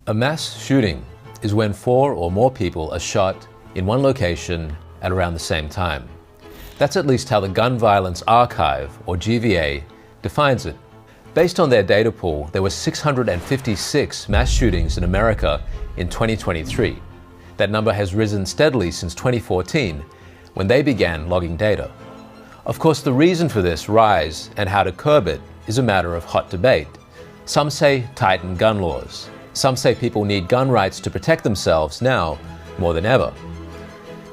A mass shooting is when 4 or more people are shot in one location at around the same time. That's at least how the Gun Violence Archive, or GVA, defines it. Based on their data pool, there were 656 mass shootings in America in 2023. That number has risen steadily since 2014, when they began logging data. Of course, the reason for this rise and how to curb it is a matter of hot debate. Some say tighten gun laws. Some say people need gun rights to protect themselves now more than ever.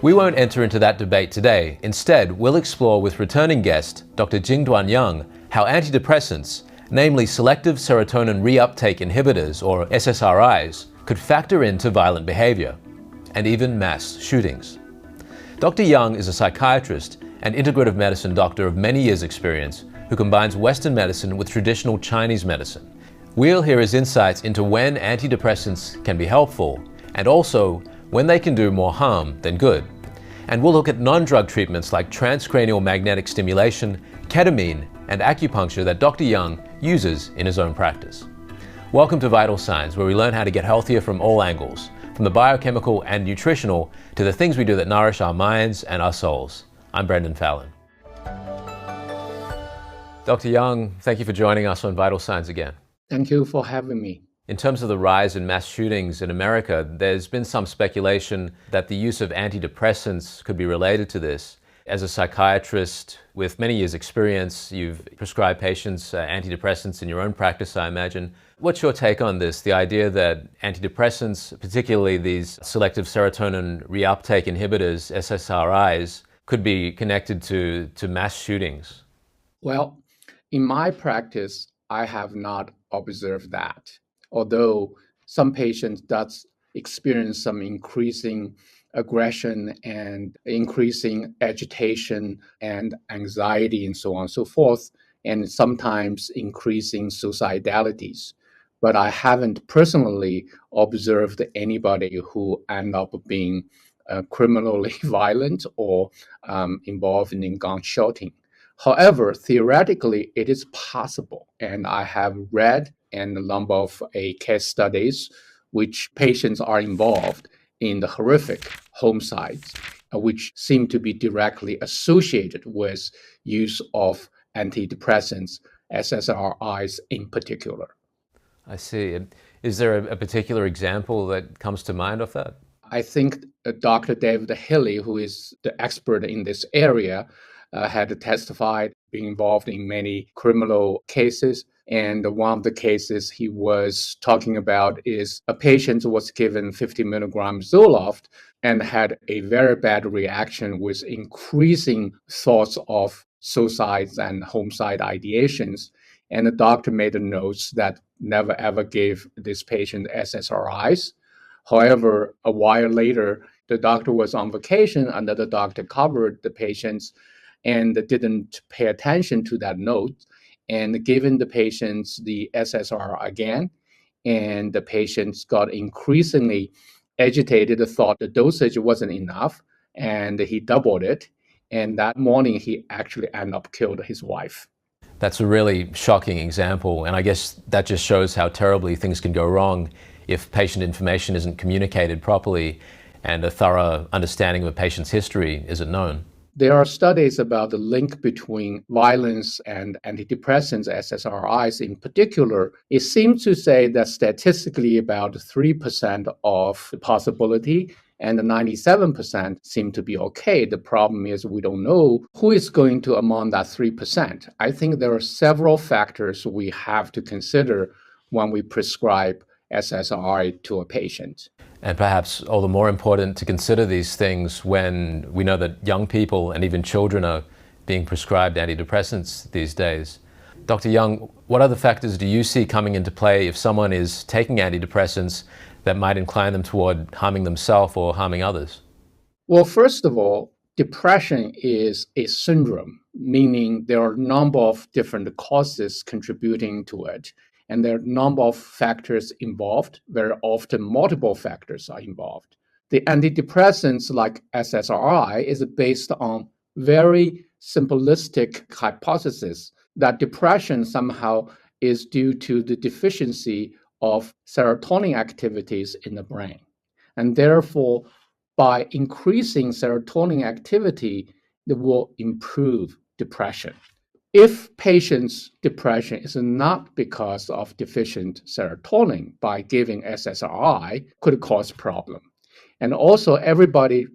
We won't enter into that debate today. Instead, we'll explore with returning guest Dr. Jingduan Yang how antidepressants, namely selective serotonin reuptake inhibitors or SSRIs, could factor into violent behavior and even mass shootings. Dr. Yang is a psychiatrist and integrative medicine doctor of many years' experience who combines Western medicine with traditional Chinese medicine. We'll hear his insights into when antidepressants can be helpful and also when they can do more harm than good. And we'll look at non-drug treatments like transcranial magnetic stimulation, ketamine, and acupuncture that Dr. Yang uses in his own practice. Welcome to Vital Signs, where we learn how to get healthier from all angles, from the biochemical and nutritional to the things we do that nourish our minds and our souls. I'm Brendon Fallon. Dr. Yang, thank you for joining us on Vital Signs again. Thank you for having me. In terms of the rise in mass shootings in America, there's been some speculation that the use of antidepressants could be related to this. As a psychiatrist with many years' experience, you've prescribed patients antidepressants in your own practice, I imagine. What's your take on this, the idea that antidepressants, particularly these selective serotonin reuptake inhibitors, SSRIs, could be connected to mass shootings? Well, in my practice, I have not observed that. Although some patients does experience some increasing aggression and increasing agitation and anxiety and so on and so forth, and sometimes increasing suicidalities. But I haven't personally observed anybody who end up being criminally violent or involved in gunshotting. However, theoretically, it is possible, and I have read a number of case studies which patients are involved in the horrific homicides, which seem to be directly associated with use of antidepressants, SSRIs in particular. I see. Is there a particular example that comes to mind of that? I think Dr. David Healy, who is the expert in this area, had testified, being involved in many criminal cases. And one of the cases he was talking about is a patient was given 50 milligrams Zoloft and had a very bad reaction with increasing thoughts of suicides and homicide ideations. And the doctor made a note that never ever gave this patient SSRIs. However, a while later, the doctor was on vacation and the doctor covered the patients and didn't pay attention to that note and given the patients the SSRI again, and the patients got increasingly agitated, thought the dosage wasn't enough, and he doubled it. And that morning, he actually ended up killed his wife. That's a really shocking example, and I guess that just shows how terribly things can go wrong if patient information isn't communicated properly and a thorough understanding of a patient's history isn't known. There are studies about the link between violence and antidepressants, SSRIs in particular. It seems to say that statistically about 3% of the possibility and 97% seem to be okay. The problem is we don't know who is going to among that 3%. I think there are several factors we have to consider when we prescribe SSRI to a patient. And perhaps all the more important to consider these things when we know that young people and even children are being prescribed antidepressants these days. Dr. Yang, what other factors do you see coming into play if someone is taking antidepressants that might incline them toward harming themselves or harming others? Well, first of all, depression is a syndrome, meaning there are a number of different causes contributing to it. And there are a number of factors involved. Very often, multiple factors are involved. The antidepressants like SSRI is based on very simplistic hypothesis that depression somehow is due to the deficiency of serotonin activities in the brain. And therefore, by increasing serotonin activity, it will improve depression. If patients' depression is not because of deficient serotonin, by giving SSRI could cause problem. And also everybody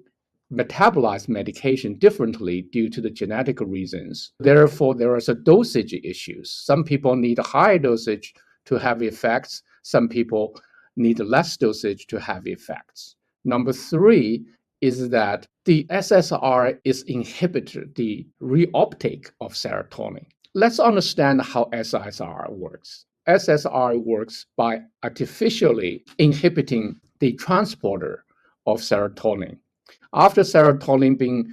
metabolize medication differently due to the genetic reasons. Therefore, there is a dosage issues. Some people need a higher dosage to have effects. Some people need less dosage to have effects. Number three is that the SSRI is inhibited the reuptake of serotonin. Let's understand how SSRI works. SSRI works by artificially inhibiting the transporter of serotonin. After serotonin being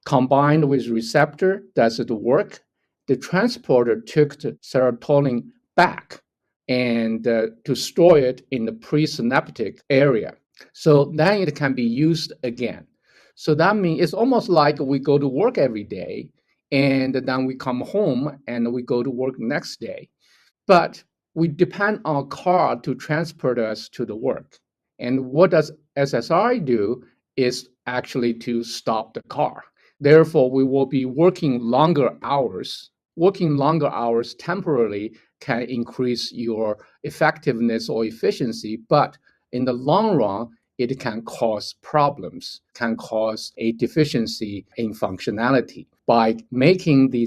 combined with receptor, does it work? The transporter took the serotonin back and to store it in the presynaptic area. So then it can be used again. So that means it's almost like we go to work every day and then we come home and we go to work next day. But we depend on a car to transport us to the work. And what does SSRI do is actually to stop the car. Therefore, we will be working longer hours. Working longer hours temporarily can increase your effectiveness or efficiency, but in the long run, it can cause problems, can cause a deficiency in functionality. By making the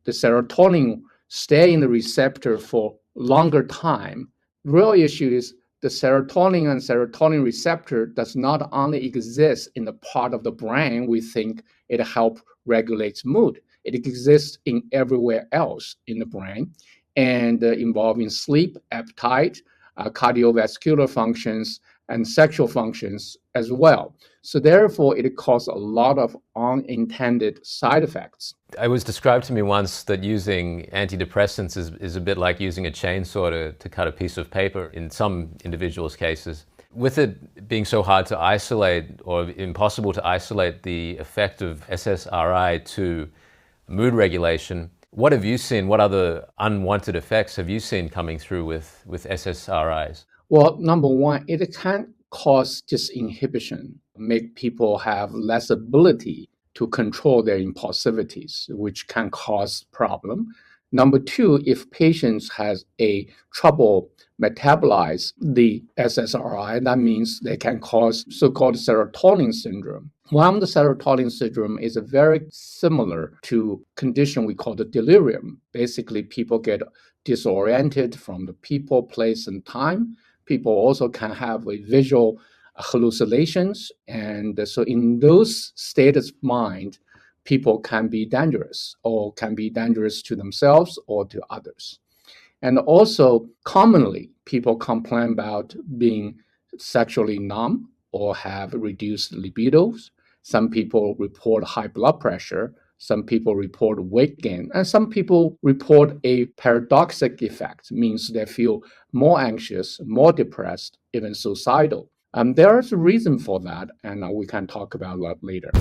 serotonin stay in the receptor for longer time, real issue is the serotonin and serotonin receptor does not only exist in the part of the brain we think it helps regulate mood. It exists in everywhere else in the brain and involving sleep, appetite, cardiovascular functions, and sexual functions as well. So therefore, it causes a lot of unintended side effects. It was described to me once that using antidepressants is a bit like using a chainsaw to cut a piece of paper in some individuals' cases. With it being so hard to isolate or impossible to isolate the effect of SSRI to mood regulation, what have you seen? What other unwanted effects have you seen coming through with SSRIs? Well, number one, it can cause disinhibition, make people have less ability to control their impulsivities, which can cause problem. Number two, if patients has a trouble metabolize the SSRI, that means they can cause so-called serotonin syndrome. One, the serotonin syndrome is very similar to condition we call the delirium. Basically, people get disoriented from the people, place, and time. People also can have a visual hallucinations. And so in those states of mind, people can be dangerous or can be dangerous to themselves or to others. And also commonly people complain about being sexually numb or have reduced libidos. Some people report high blood pressure. Some people report weight gain, and some people report a paradoxic effect, means they feel more anxious, more depressed, even suicidal. There's a reason for that, and we can talk about that later.